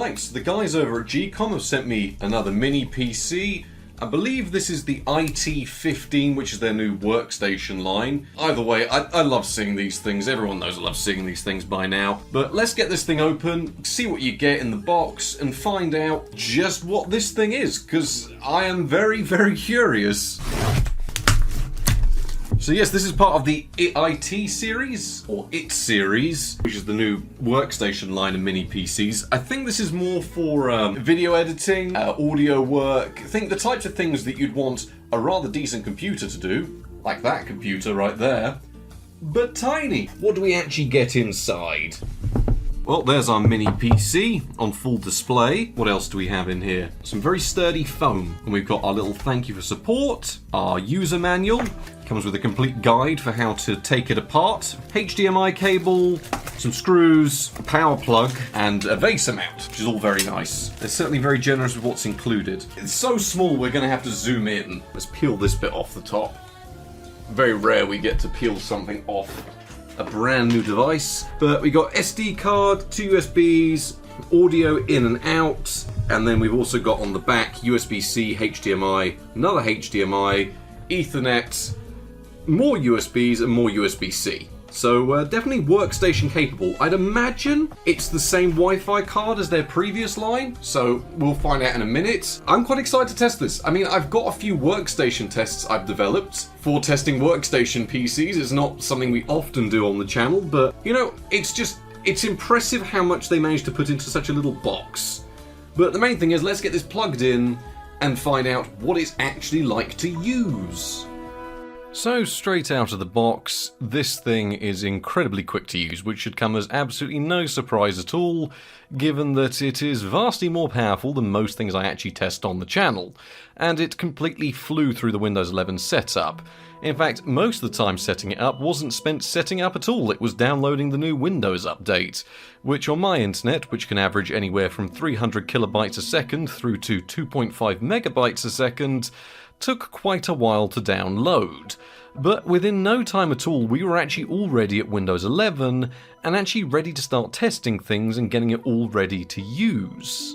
Right, the guys over at GEEKOM have sent me another mini PC. I believe this is the IT15, which is their new workstation line. Either way, I love seeing these things. Everyone knows I love seeing these things by now. But let's get this thing open, see what you get in the box, and find out just what this thing is, because I am very, very curious. So yes, this is part of the IT series, or IT series, which is the new workstation line of mini PCs. I think this is more for video editing, audio work. I think the types of things that you'd want a rather decent computer to do, like that computer right there, but tiny. What do we actually get inside? Well, there's our mini PC on full display. What else do we have in here? Some very sturdy foam. And we've got our little thank you for support, our user manual, comes with a complete guide for how to take it apart, HDMI cable, some screws, a power plug, and a VESA mount, which is all very nice. They're certainly very generous with what's included. It's so small we're going to have to zoom in. Let's peel this bit off the top. Very rare we get to peel something off a brand new device, but we got SD card, 2 USBs, audio in and out, and then we've also got on the back USB-C, HDMI, another HDMI, Ethernet, more USBs and more USB-C. So definitely workstation capable. I'd imagine it's the same Wi-Fi card as their previous line, so we'll find out in a minute. I'm quite excited to test this. I mean, I've got a few workstation tests I've developed for testing workstation PCs. It's not something we often do on the channel, but you know, it's impressive how much they managed to put into such a little box. But the main thing is, let's get this plugged in and find out what it's actually like to use. So straight out of the box, this thing is incredibly quick to use, which should come as absolutely no surprise at all, given that it is vastly more powerful than most things I actually test on the channel, and it completely flew through the Windows 11 setup. In fact, most of the time setting it up wasn't spent setting up at all, it was downloading the new Windows update, which on my internet, which can average anywhere from 300 kilobytes a second through to 2.5 megabytes a second, took quite a while to download. But within no time at all, we were actually already at Windows 11 and actually ready to start testing things and getting it all ready to use.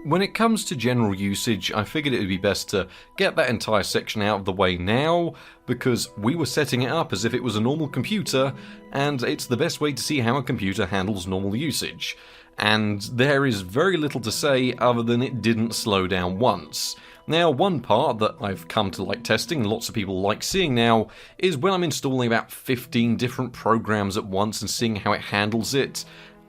When it comes to general usage, I figured it would be best to get that entire section out of the way now, because we were setting it up as if it was a normal computer, and it's the best way to see how a computer handles normal usage. And there is very little to say other than it didn't slow down once. Now, one part that I've come to like testing, and lots of people like seeing now, is when I'm installing about 15 different programs at once and seeing how it handles it.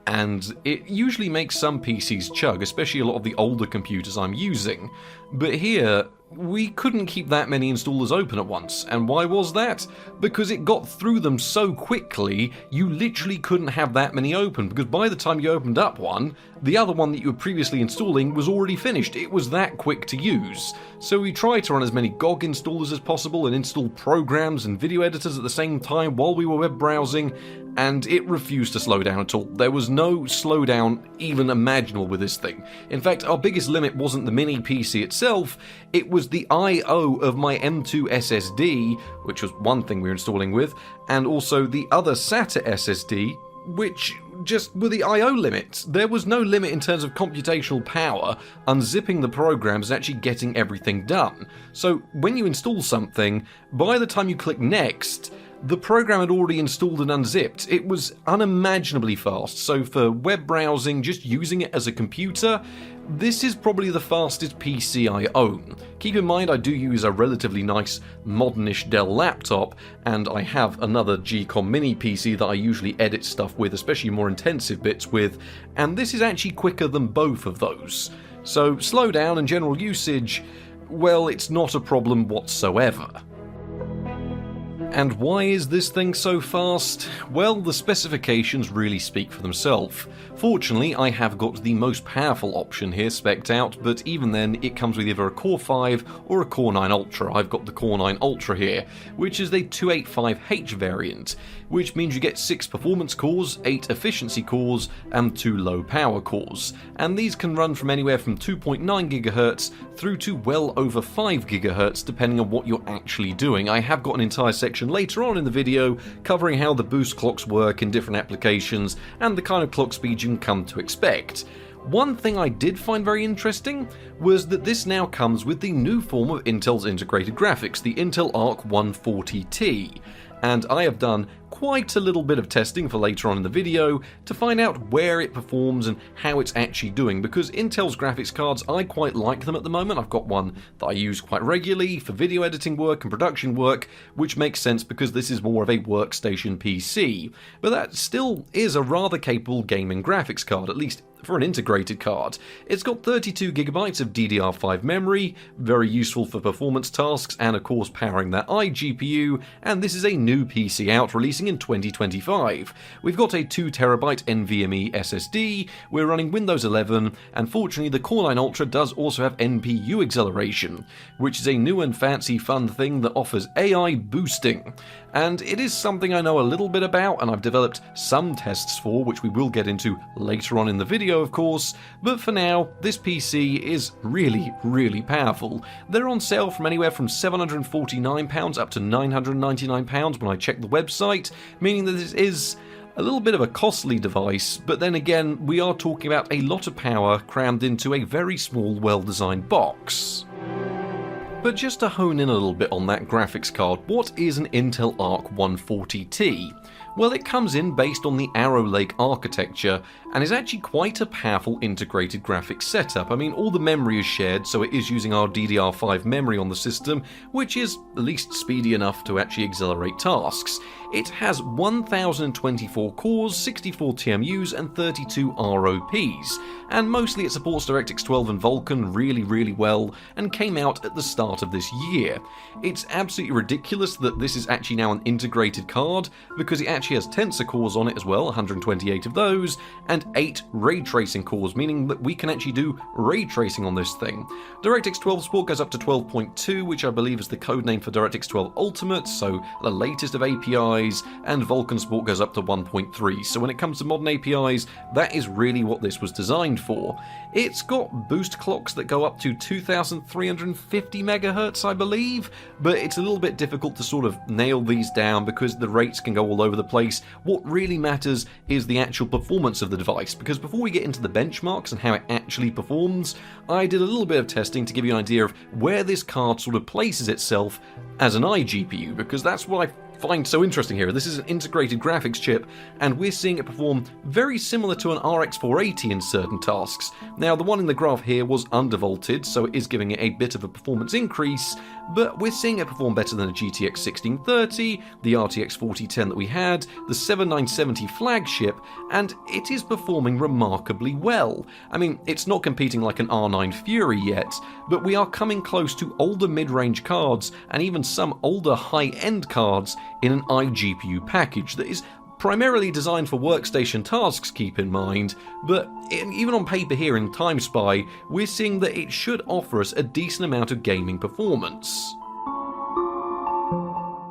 And it usually makes some PCs chug, especially a lot of the older computers I'm using. But here, we couldn't keep that many installers open at once. And why was that? Because it got through them so quickly, you literally couldn't have that many open, because by the time you opened up one, the other one that you were previously installing was already finished. It was that quick to use. So we tried to run as many GOG installers as possible and install programs and video editors at the same time while we were web browsing, and it refused to slow down at all. There was no slowdown even imaginable with this thing. In fact, our biggest limit wasn't the mini PC itself, it was the I/O of my M2 SSD, which was one thing we were installing with, and also the other SATA SSD, which just were the I/O limits. There was no limit in terms of computational power, unzipping the programs and actually getting everything done. So when you install something, by the time you click next, the program had already installed and unzipped. It was unimaginably fast, so for web browsing, just using it as a computer, this is probably the fastest PC I own. Keep in mind I do use a relatively nice modernish Dell laptop, and I have another GEEKOM mini PC that I usually edit stuff with, especially more intensive bits with, and this is actually quicker than both of those. So slowdown and general usage, well, it's not a problem whatsoever. And why is this thing so fast? Well, the specifications really speak for themselves. Fortunately, I have got the most powerful option here spec'd out, but even then it comes with either a Core 5 or a Core 9 Ultra. I've got the Core 9 Ultra here, which is the 285H variant, which means you get 6 performance cores, 8 efficiency cores, and 2 low power cores. And these can run from anywhere from 2.9 GHz through to well over 5 GHz depending on what you're actually doing. I have got an entire section later on in the video covering how the boost clocks work in different applications and the kind of clock speed you can come to expect. One thing I did find very interesting was that this now comes with the new form of Intel's integrated graphics, the Intel Arc 140T. And I have done quite a little bit of testing for later on in the video to find out where it performs and how it's actually doing, because Intel's graphics cards, I quite like them at the moment. I've got one that I use quite regularly for video editing work and production work, which makes sense because this is more of a workstation PC. But that still is a rather capable gaming graphics card, at least for an integrated card. It's got 32GB of DDR5 memory, very useful for performance tasks and of course powering that iGPU, and this is a new PC out releasing in 2025. We've got a 2TB NVMe SSD, we're running Windows 11, and fortunately the Core 9 Ultra does also have NPU acceleration, which is a new and fancy fun thing that offers AI boosting. And it is something I know a little bit about and I've developed some tests for, which we will get into later on in the video of course, but for now this PC is really powerful. They're on sale from anywhere from £749 up to £999 when I check the website, meaning that this is a little bit of a costly device, but then again we are talking about a lot of power crammed into a very small, well-designed box. But just to hone in a little bit on that graphics card, what is an Intel Arc 140T? Well, it comes in based on the Arrow Lake architecture and is actually quite a powerful integrated graphics setup. I mean, all the memory is shared, so it is using our DDR5 memory on the system, which is at least speedy enough to actually accelerate tasks. It has 1024 cores, 64 TMUs and 32 ROPs, and mostly it supports DirectX 12 and Vulkan really well and came out at the start of this year. It's absolutely ridiculous that this is actually now an integrated card, because it actually has tensor cores on it as well, 128 of those, and 8 ray tracing cores, meaning that we can actually do ray tracing on this thing. DirectX 12 support goes up to 12.2, which I believe is the codename for DirectX 12 Ultimate, so the latest of APIs, and Vulkan support goes up to 1.3, so when it comes to modern APIs, that is really what this was designed for. It's got boost clocks that go up to 2350 MHz, I believe, but it's a little bit difficult to sort of nail these down because the rates can go all over the place. What really matters is the actual performance of the device, because before we get into the benchmarks and how it actually performs, I did a little bit of testing to give you an idea of where this card sort of places itself as an iGPU, because that's what I find so interesting here. This is an integrated graphics chip, and we're seeing it perform very similar to an RX 480 in certain tasks. Now, the one in the graph here was undervolted, so it is giving it a bit of a performance increase, but we're seeing it perform better than a GTX 1630, the RTX 4010 that we had, the 7970 flagship, and it is performing remarkably well. I mean, it's not competing like an R9 Fury yet, but we are coming close to older mid-range cards and even some older high-end cards in an iGPU package that is primarily designed for workstation tasks, keep in mind, but even on paper here in TimeSpy, we're seeing that it should offer us a decent amount of gaming performance.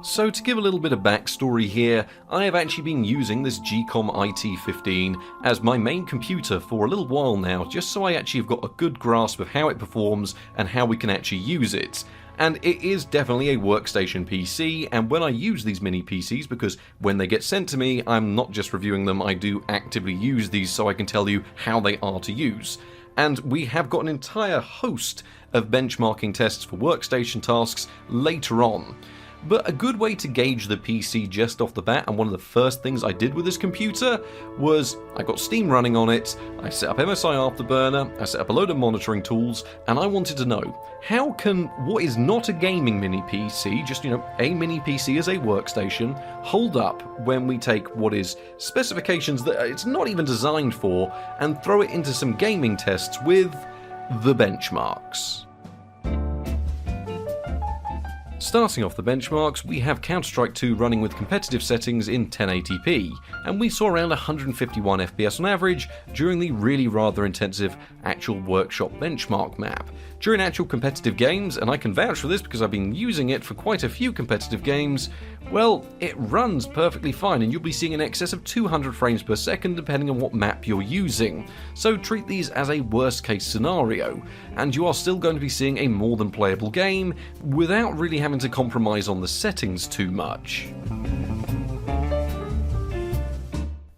So to give a little bit of backstory here, I have actually been using this GEEKOM IT15 as my main computer for a little while now, just so I actually have got a good grasp of how it performs and how we can actually use it. And it is definitely a workstation PC, and when I use these mini PCs, because when they get sent to me, I'm not just reviewing them, I do actively use these so I can tell you how they are to use. And we have got an entire host of benchmarking tests for workstation tasks later on. But a good way to gauge the PC just off the bat, and one of the first things I did with this computer, was I got Steam running on it, I set up MSI Afterburner, I set up a load of monitoring tools, and I wanted to know, how can what is not a gaming mini PC, just, a mini PC as a workstation, hold up when we take what is specifications that it's not even designed for, and throw it into some gaming tests with the benchmarks. Starting off the benchmarks, we have Counter-Strike 2 running with competitive settings in 1080p, and we saw around 151 FPS on average during the really rather intensive actual workshop benchmark map. During actual competitive games, and I can vouch for this because I've been using it for quite a few competitive games, well, it runs perfectly fine, and you'll be seeing in excess of 200 frames per second depending on what map you're using. So treat these as a worst case scenario, and you are still going to be seeing a more than playable game without really having to compromise on the settings too much.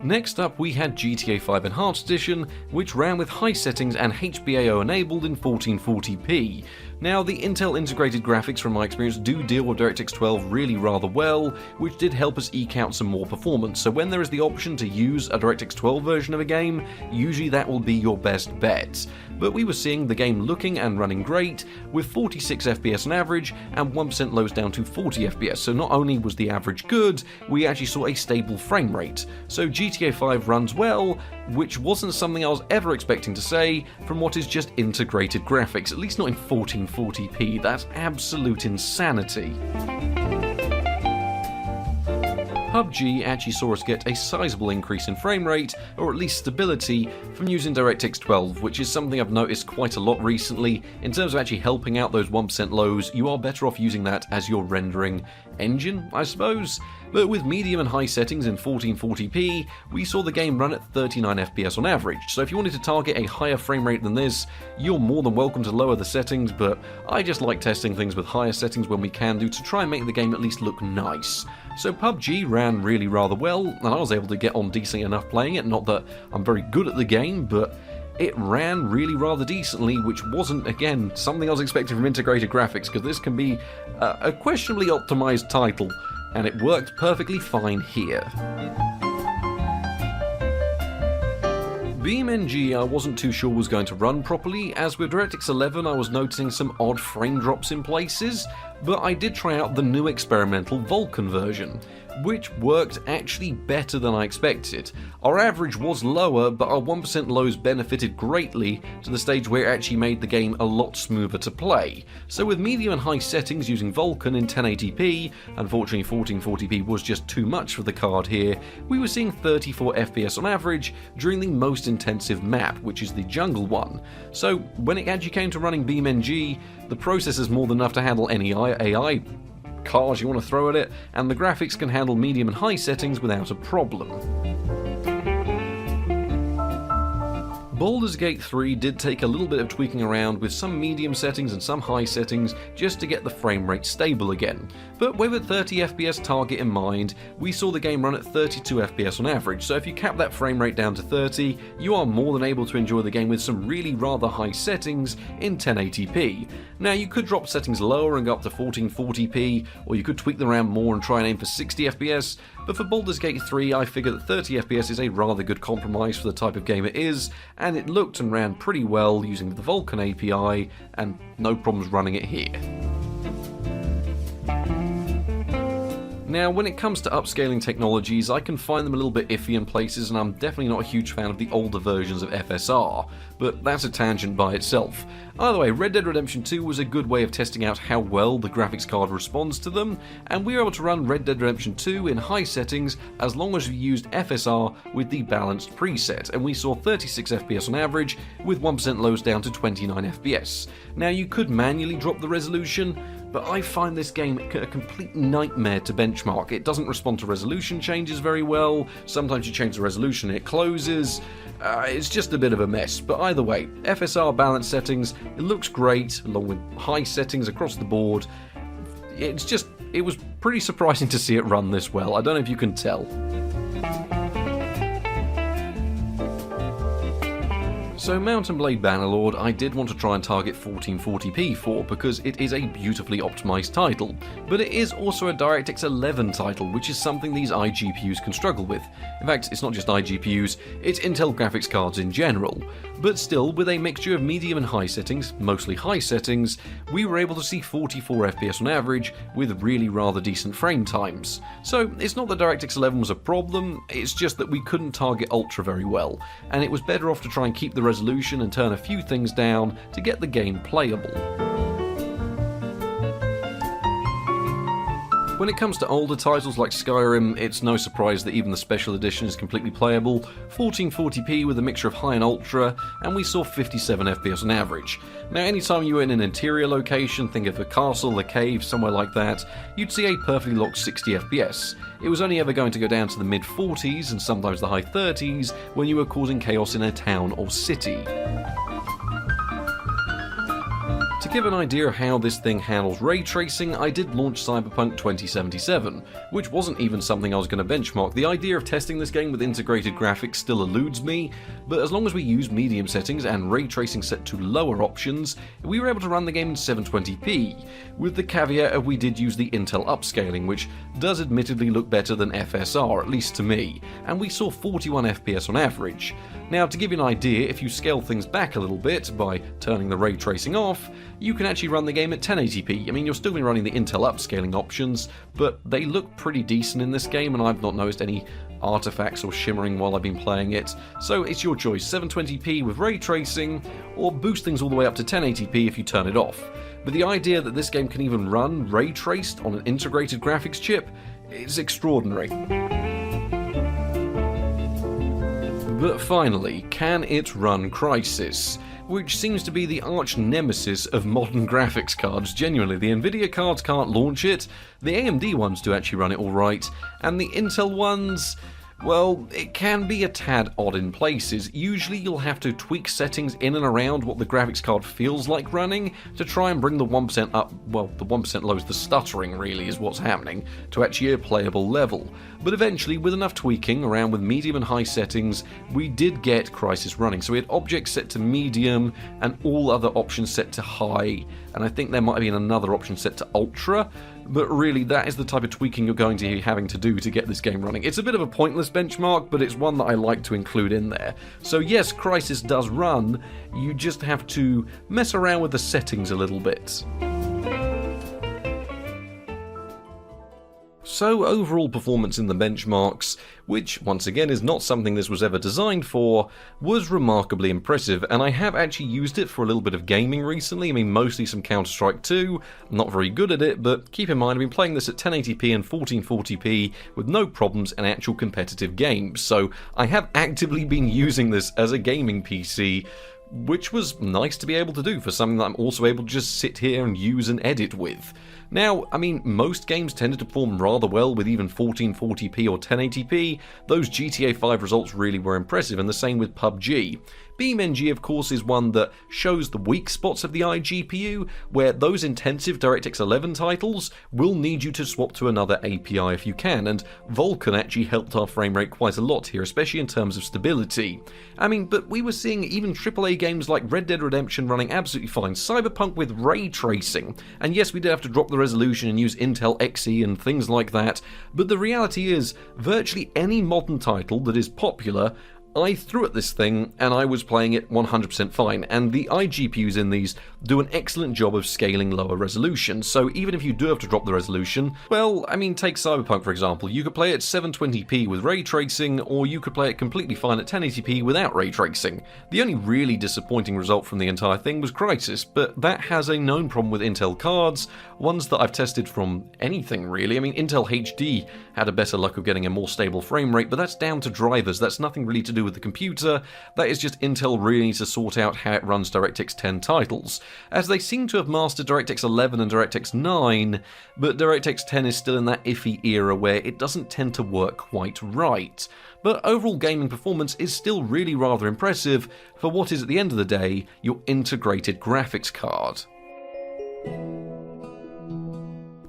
Next up we had GTA 5 Enhanced Edition, which ran with high settings and HBAO enabled in 1440p. Now, the Intel integrated graphics from my experience do deal with DirectX 12 really rather well, which did help us eke out some more performance. So when there is the option to use a DirectX 12 version of a game, usually that will be your best bet. But we were seeing the game looking and running great, with 46 FPS on average and 1% lows down to 40 FPS. So not only was the average good, we actually saw a stable frame rate. So GTA 5 runs well, which wasn't something I was ever expecting to say from what is just integrated graphics, at least not in 1440p. That's absolute insanity. PUBG actually saw us get a sizable increase in frame rate, or at least stability, from using DirectX 12, which is something I've noticed quite a lot recently. In terms of actually helping out those 1% lows, you are better off using that as your rendering engine, I suppose. But with medium and high settings in 1440p, we saw the game run at 39 FPS on average, so if you wanted to target a higher frame rate than this, you're more than welcome to lower the settings, but I just like testing things with higher settings when we can do to try and make the game at least look nice. So PUBG ran really rather well, and I was able to get on decently enough playing it. Not that I'm very good at the game, but it ran really rather decently, which wasn't, again, something I was expecting from integrated graphics, because this can be a questionably optimized title, and it worked perfectly fine here. BeamNG I wasn't too sure was going to run properly, as with DirectX 11 I was noticing some odd frame drops in places, but I did try out the new experimental Vulkan version, which worked actually better than I expected. Our average was lower, but our 1% lows benefited greatly to the stage where it actually made the game a lot smoother to play. So with medium and high settings using Vulkan in 1080p, unfortunately 1440p was just too much for the card here, we were seeing 34 FPS on average during the most intensive map, which is the jungle one. So when it actually came to running BeamNG, the processor's more than enough to handle any AI cars you want to throw at it, and the graphics can handle medium and high settings without a problem. Baldur's Gate 3 did take a little bit of tweaking around with some medium settings and some high settings just to get the frame rate stable again. But with a 30 FPS target in mind, we saw the game run at 32 FPS on average, so if you cap that frame rate down to 30, you are more than able to enjoy the game with some really rather high settings in 1080p. Now you could drop settings lower and go up to 1440p, or you could tweak them around more and try and aim for 60 FPS, but for Baldur's Gate 3 I figure that 30 FPS is a rather good compromise for the type of game it is, and it looked and ran pretty well using the Vulkan API, and no problems running it here. Now, when it comes to upscaling technologies, I can find them a little bit iffy in places, and I'm definitely not a huge fan of the older versions of FSR, but that's a tangent by itself. Either way, Red Dead Redemption 2 was a good way of testing out how well the graphics card responds to them, and we were able to run Red Dead Redemption 2 in high settings as long as we used FSR with the balanced preset, and we saw 36 FPS on average, with 1% lows down to 29 FPS. Now, you could manually drop the resolution, but I find this game a complete nightmare to benchmark. It doesn't respond to resolution changes very well, sometimes you change the resolution and it closes. It's just a bit of a mess, but either way, FSR balance settings, it looks great, along with high settings across the board. It was pretty surprising to see it run this well. I don't know if you can tell. So Mountain Blade Bannerlord I did want to try and target 1440p for, because it is a beautifully optimised title, but it is also a DirectX 11 title, which is something these iGPUs can struggle with. In fact, it's not just iGPUs, it's Intel graphics cards in general. But still, with a mixture of medium and high settings, mostly high settings, we were able to see 44 FPS on average, with really rather decent frame times. So it's not that DirectX 11 was a problem, it's just that we couldn't target Ultra very well, and it was better off to try and keep the resolution and turn a few things down to get the game playable. When it comes to older titles like Skyrim, it's no surprise that even the special edition is completely playable, 1440p with a mixture of high and ultra, and we saw 57 FPS on average. Now anytime you were in an interior location, think of a castle, a cave, somewhere like that, you'd see a perfectly locked 60 FPS. It was only ever going to go down to the mid-40s and sometimes the high 30s when you were causing chaos in a town or city. To give an idea of how this thing handles ray tracing, I did launch Cyberpunk 2077, which wasn't even something I was going to benchmark. The idea of testing this game with integrated graphics still eludes me, but as long as we use medium settings and ray tracing set to lower options, we were able to run the game in 720p, with the caveat of we did use the Intel upscaling, which does admittedly look better than FSR, at least to me, and we saw 41 FPS on average. Now, to give you an idea, if you scale things back a little bit by turning the ray tracing off, you can actually run the game at 1080p. I mean, you'll still be running the Intel upscaling options, but they look pretty decent in this game, and I've not noticed any artifacts or shimmering while I've been playing it. So it's your choice, 720p with ray tracing, or boost things all the way up to 1080p if you turn it off. But the idea that this game can even run ray traced on an integrated graphics chip is extraordinary. But finally, can it run Crysis? Which seems to be the arch nemesis of modern graphics cards. Genuinely, the Nvidia cards can't launch it, the AMD ones do actually run it alright, and the Intel ones, well, it can be a tad odd in places. Usually you'll have to tweak settings in and around what the graphics card feels like running to try and bring the 1% up, well, the 1% low is the stuttering really is what's happening, to actually a playable level. But eventually, with enough tweaking around with medium and high settings, we did get Crysis running. So we had objects set to medium and all other options set to high, and I think there might have been another option set to ultra, but really that is the type of tweaking you're going to be having to do to get this game running. It's a bit of a pointless benchmark, but it's one that I like to include in there. So yes, Crysis does run, you just have to mess around with the settings a little bit. So overall performance in the benchmarks, which once again is not something this was ever designed for, was remarkably impressive, and I have actually used it for a little bit of gaming recently. I mean, mostly some Counter-Strike 2, I'm not very good at it, but keep in mind I've been playing this at 1080p and 1440p with no problems in actual competitive games, so I have actively been using this as a gaming PC, which was nice to be able to do for something that I'm also able to just sit here and use and edit with. Now, I mean, most games tended to perform rather well with even 1440p or 1080p. Those GTA 5 results really were impressive, and the same with PUBG. BeamNG, of course, is one that shows the weak spots of the iGPU, where those intensive DirectX 11 titles will need you to swap to another API if you can, and Vulkan actually helped our frame rate quite a lot here, especially in terms of stability. I mean, but we were seeing even AAA games like Red Dead Redemption running absolutely fine, Cyberpunk with ray tracing, and yes, we did have to drop the resolution and use Intel Xe and things like that, but the reality is, virtually any modern title that is popular, I threw at this thing and I was playing it 100% fine, and the iGPUs in these do an excellent job of scaling lower resolution, so even if you do have to drop the resolution, well, I mean, take Cyberpunk for example, you could play it 720p with ray tracing, or you could play it completely fine at 1080p without ray tracing. The only really disappointing result from the entire thing was Crysis, but that has a known problem with Intel cards, ones that I've tested from anything really. I mean, Intel HD had a better luck of getting a more stable frame rate, but that's down to drivers, that's nothing really to do with the computer, that is just Intel really needs to sort out how it runs DirectX 10 titles, as they seem to have mastered DirectX 11 and DirectX 9, but DirectX 10 is still in that iffy era where it doesn't tend to work quite right. But overall gaming performance is still really rather impressive for what is at the end of the day your integrated graphics card.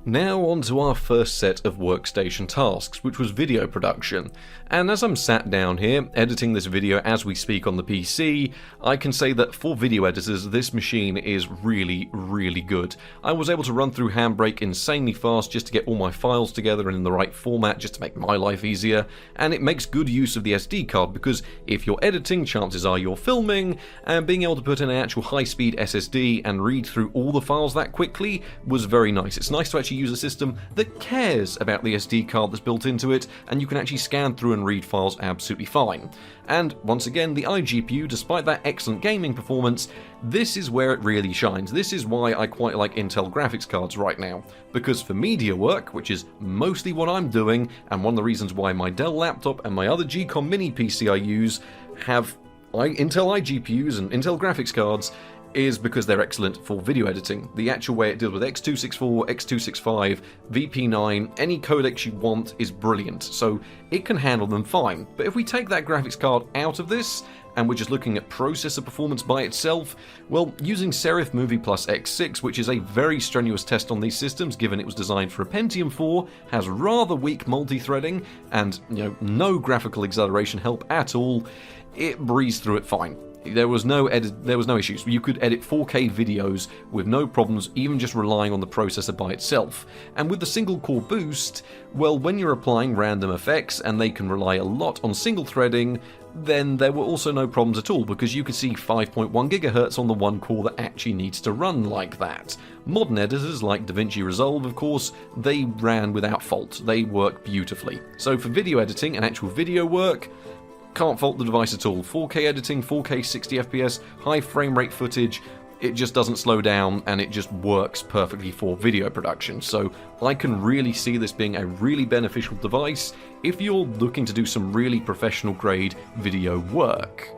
Now on to our first set of workstation tasks, which was video production. And as I'm sat down here, editing this video as we speak on the PC, I can say that for video editors, this machine is really, really good. I was able to run through Handbrake insanely fast just to get all my files together and in the right format just to make my life easier, and it makes good use of the SD card because if you're editing, chances are you're filming, and being able to put in an actual high-speed SSD and read through all the files that quickly was very nice. It's nice to actually use a system that cares about the SD card that's built into it, and you can actually scan through and read files absolutely fine. And once again, the iGPU, despite that excellent gaming performance, this is where it really shines. This is why I quite like Intel graphics cards right now, because for media work, which is mostly what I'm doing, and one of the reasons why my Dell laptop and my other GEEKOM mini PC I use have Intel iGPUs and Intel graphics cards, is because they're excellent for video editing. The actual way it deals with X264, X265, VP9, any codecs you want is brilliant, so it can handle them fine. But if we take that graphics card out of this, and we're just looking at processor performance by itself, well, using Serif Movie Plus X6, which is a very strenuous test on these systems given it was designed for a Pentium 4, has rather weak multi-threading and no graphical acceleration help at all, it breezed through it fine. There was no issues. You could edit 4K videos with no problems, even just relying on the processor by itself. And with the single core boost, well, when you're applying random effects and they can rely a lot on single threading, then there were also no problems at all, because you could see 5.1 GHz on the one core that actually needs to run like that. Modern editors like DaVinci Resolve, of course, they ran without fault. They work beautifully. So for video editing and actual video work, can't fault the device at all. 4K editing, 4K 60fps, high frame rate footage, it just doesn't slow down and it just works perfectly for video production. So I can really see this being a really beneficial device if you're looking to do some really professional grade video work.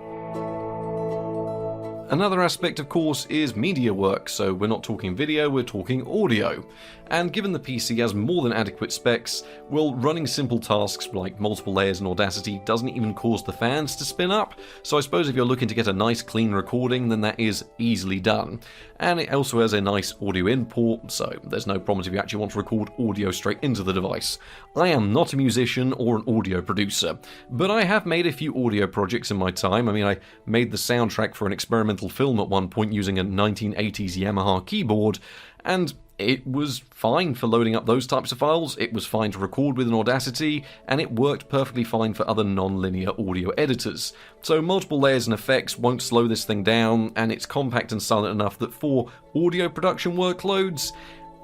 Another aspect, of course, is media work, so we're not talking video, we're talking audio. And given the PC has more than adequate specs, well, running simple tasks like multiple layers in Audacity doesn't even cause the fans to spin up, so I suppose if you're looking to get a nice clean recording, then that is easily done. And it also has a nice audio import, so there's no problems if you actually want to record audio straight into the device. I am not a musician or an audio producer, but I have made a few audio projects in my time. I mean, I made the soundtrack for an experimental film at one point using a 1980s Yamaha keyboard, and it was fine for loading up those types of files, it was fine to record with an Audacity, and it worked perfectly fine for other non-linear audio editors. So multiple layers and effects won't slow this thing down, and it's compact and silent enough that for audio production workloads,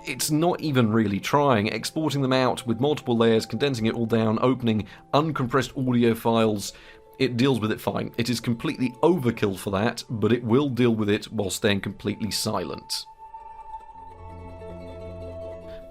it's not even really trying. Exporting them out with multiple layers, condensing it all down, opening uncompressed audio files, it deals with it fine. It is completely overkill for that, but it will deal with it while staying completely silent.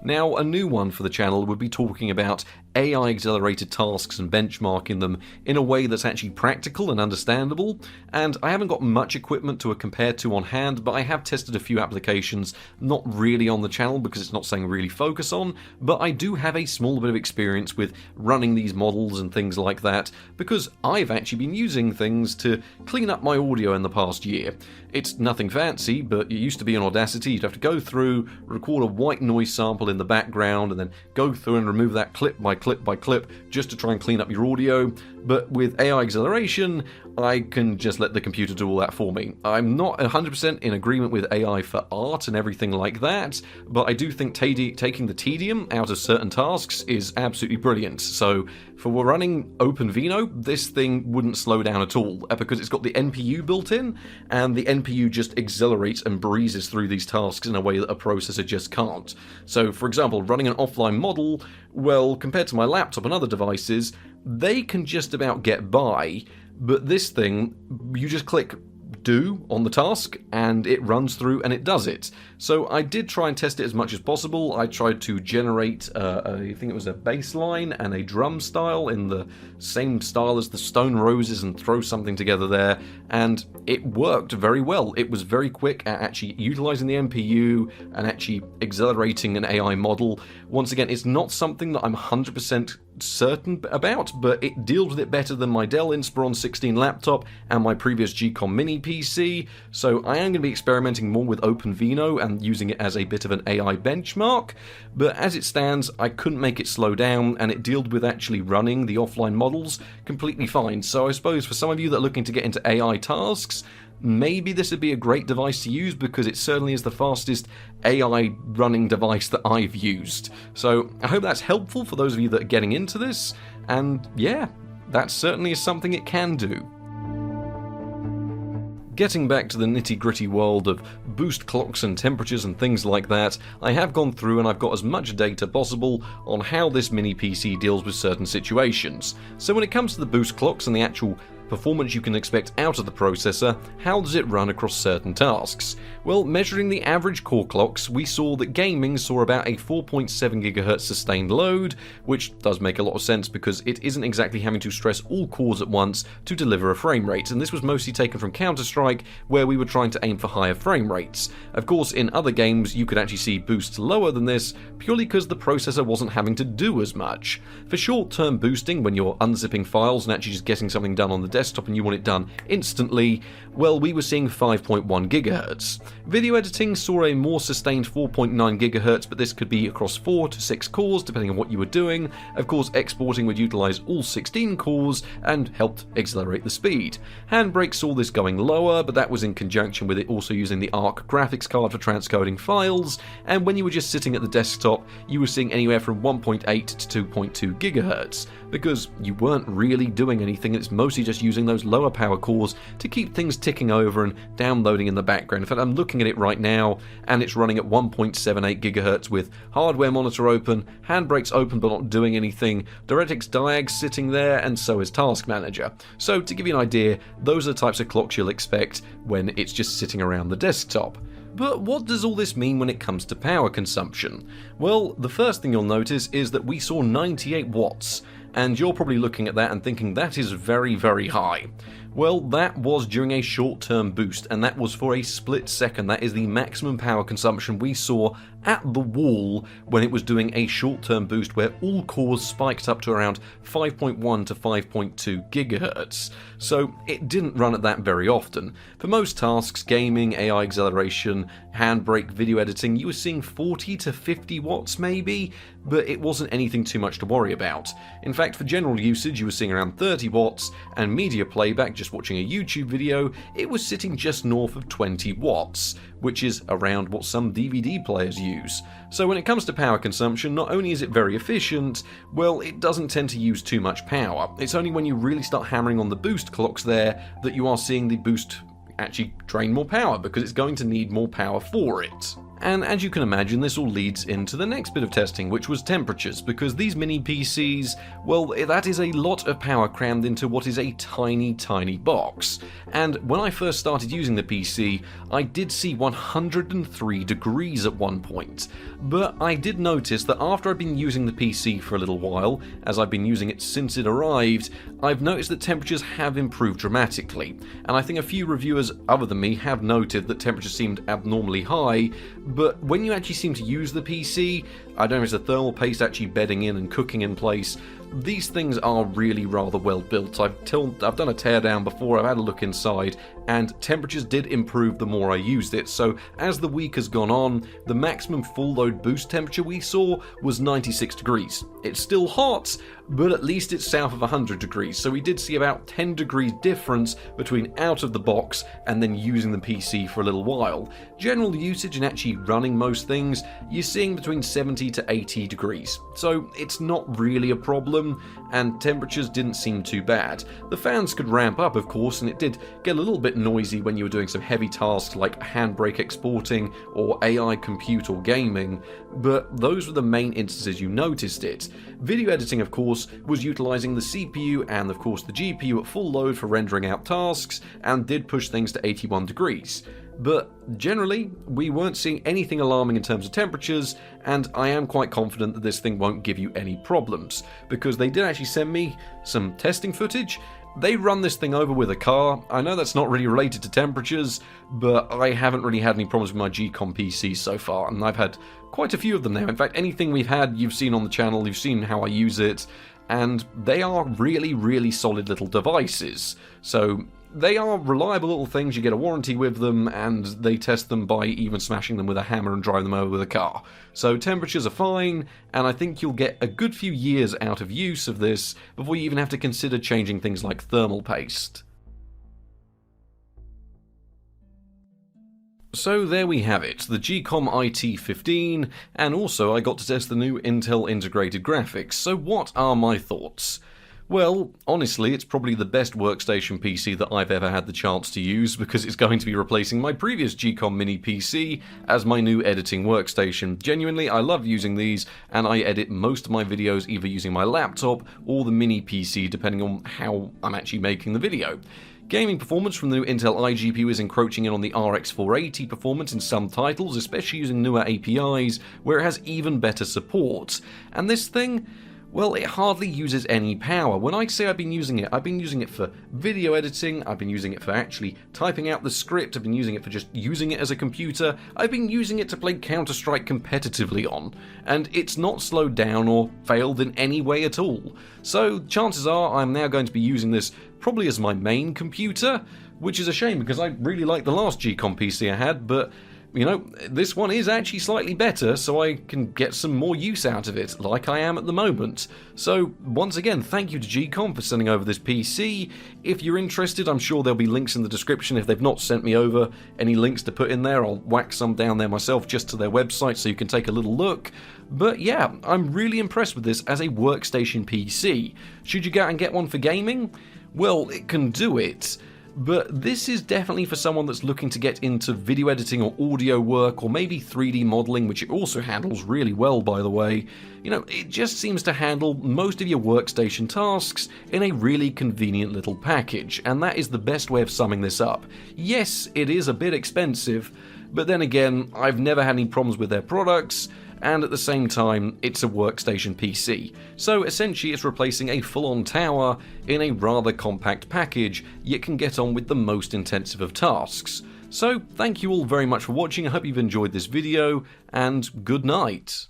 Now, a new one for the channel would be talking about AI-accelerated tasks and benchmarking them in a way that's actually practical and understandable, and I haven't got much equipment to compare to on hand, but I have tested a few applications, not really on the channel because it's not something I really focus on, but I do have a small bit of experience with running these models and things like that, because I've actually been using things to clean up my audio in the past year. It's nothing fancy, but it used to be in Audacity, you'd have to go through, record a white noise sample in the background, and then go through and remove that clip by clip just to try and clean up your audio. But with AI acceleration, I can just let the computer do all that for me. I'm not 100% in agreement with AI for art and everything like that, but I do think taking the tedium out of certain tasks is absolutely brilliant. So for running OpenVino, this thing wouldn't slow down at all, because it's got the NPU built in, and the NPU just accelerates and breezes through these tasks in a way that a processor just can't. So for example, running an offline model, well, compared to my laptop and other devices, they can just about get by, but this thing, you just click do on the task and it runs through and it does it. So I did try and test it as much as possible. I tried to generate I think it was a bass line and a drum style in the same style as the Stone Roses and throw something together there, and it worked very well. It was very quick at actually utilizing the NPU and actually accelerating an AI model. Once again, it's not something that I'm 100% certain about, but it deals with it better than my Dell Inspiron 16 laptop and my previous GEEKOM mini PC, so I am going to be experimenting more with OpenVino and using it as a bit of an AI benchmark, but as it stands, I couldn't make it slow down, and it dealt with actually running the offline models completely fine. So I suppose for some of you that are looking to get into AI tasks, maybe this would be a great device to use, because it certainly is the fastest AI running device that I've used. So I hope that's helpful for those of you that are getting into this, and yeah, that certainly is something it can do. Getting back to the nitty-gritty world of boost clocks and temperatures and things like that, I have gone through and I've got as much data possible on how this mini PC deals with certain situations. So when it comes to the boost clocks and the actual performance you can expect out of the processor, how does it run across certain tasks? Well, measuring the average core clocks, we saw that gaming saw about a 4.7 GHz sustained load, which does make a lot of sense because it isn't exactly having to stress all cores at once to deliver a frame rate, and this was mostly taken from Counter-Strike, where we were trying to aim for higher frame rates. Of course, in other games you could actually see boosts lower than this, purely because the processor wasn't having to do as much. For short-term boosting, when you're unzipping files and actually just getting something done on the desktop and you want it done instantly, well, we were seeing 5.1 GHz. Video editing saw a more sustained 4.9 GHz, but this could be across 4 to 6 cores depending on what you were doing. Of course, exporting would utilize all 16 cores and helped accelerate the speed. Handbrake saw this going lower, but that was in conjunction with it also using the ARC graphics card for transcoding files, and when you were just sitting at the desktop, you were seeing anywhere from 1.8 to 2.2 GHz, because you weren't really doing anything. It's mostly just using those lower power cores to keep things ticking over and downloading in the background. In fact, I'm looking at it right now, and it's running at 1.78 GHz with hardware monitor open, Handbrake's open but not doing anything, DirectX Diag's sitting there, and so is Task Manager. So to give you an idea, those are the types of clocks you'll expect when it's just sitting around the desktop. But what does all this mean when it comes to power consumption? Well, the first thing you'll notice is that we saw 98 watts, and you're probably looking at that and thinking that is very, very high. Well, that was during a short-term boost, and that was for a split second. That is the maximum power consumption we saw at the wall when it was doing a short-term boost where all cores spiked up to around 5.1 to 5.2 GHz. So it didn't run at that very often. For most tasks, gaming, AI acceleration, Handbrake, video editing, you were seeing 40 to 50 watts maybe, but it wasn't anything too much to worry about. In fact, for general usage, you were seeing around 30 watts, and media playback, just watching a YouTube video, it was sitting just north of 20 watts, which is around what some DVD players use. So when it comes to power consumption, not only is it very efficient, well, it doesn't tend to use too much power. It's only when you really start hammering on the boost clocks there that you are seeing the boost actually drain more power, because it's going to need more power for it. And as you can imagine, this all leads into the next bit of testing, which was temperatures, because these mini PCs, well, that is a lot of power crammed into what is a tiny, tiny box. And when I first started using the PC, I did see 103 degrees at one point. But I did notice that after I've been using the PC for a little while, as I've been using it since it arrived, I've noticed that temperatures have improved dramatically. And I think a few reviewers other than me have noted that temperatures seemed abnormally high, but when you actually seem to use the PC, I don't know if it's the thermal paste actually bedding in and cooking in place, these things are really rather well built. I've done a teardown before, I've had a look inside, and temperatures did improve the more I used it. So as the week has gone on, the maximum full load boost temperature we saw was 96 degrees. It's still hot, but at least it's south of 100 degrees. So we did see about 10 degrees difference between out of the box and then using the PC for a little while. General usage and actually running most things, you're seeing between 70 to 80 degrees. So it's not really a problem, and temperatures didn't seem too bad. The fans could ramp up, of course, and it did get a little bit noisy when you were doing some heavy tasks like Handbrake exporting or AI compute or gaming, but those were the main instances you noticed it. Video editing, of course, was utilizing the CPU and of course the GPU at full load for rendering out tasks, and did push things to 81 degrees. But generally, we weren't seeing anything alarming in terms of temperatures, and I am quite confident that this thing won't give you any problems, because they did actually send me some testing footage. They run this thing over with a car. I know that's not really related to temperatures, but I haven't really had any problems with my GEEKOM PCs so far, and I've had quite a few of them now. In fact, anything we've had, you've seen on the channel, you've seen how I use it, and they are really, really solid little devices. So they are reliable little things. You get a warranty with them, and they test them by even smashing them with a hammer and driving them over with a car. So temperatures are fine, and I think you'll get a good few years out of use of this before you even have to consider changing things like thermal paste. So there we have it, the GEEKOM IT15, and also I got to test the new Intel integrated graphics. So what are my thoughts? Well, honestly, it's probably the best workstation PC that I've ever had the chance to use, because it's going to be replacing my previous GEEKOM mini PC as my new editing workstation. Genuinely, I love using these, and I edit most of my videos either using my laptop or the mini PC, depending on how I'm actually making the video. Gaming performance from the new Intel iGPU is encroaching in on the RX 480 performance in some titles, especially using newer APIs, where it has even better support. And this thing, well, it hardly uses any power. When I say I've been using it for video editing, I've been using it for actually typing out the script, I've been using it for just using it as a computer, I've been using it to play Counter-Strike competitively on, and it's not slowed down or failed in any way at all. So chances are I'm now going to be using this probably as my main computer, which is a shame because I really like the last GEEKOM PC I had, but you know, this one is actually slightly better, so I can get some more use out of it, like I am at the moment. So, once again, thank you to GEEKOM for sending over this PC. If you're interested, I'm sure there'll be links in the description. If they've not sent me over any links to put in there, I'll whack some down there myself just to their website so you can take a little look. But yeah, I'm really impressed with this as a workstation PC. Should you go out and get one for gaming? Well, it can do it. But this is definitely for someone that's looking to get into video editing or audio work or maybe 3D modeling, which it also handles really well, by the way. You know, it just seems to handle most of your workstation tasks in a really convenient little package, and that is the best way of summing this up. Yes, it is a bit expensive, but then again, I've never had any problems with their products, and at the same time, it's a workstation PC. So essentially it's replacing a full-on tower in a rather compact package, yet can get on with the most intensive of tasks. So thank you all very much for watching, I hope you've enjoyed this video, and good night.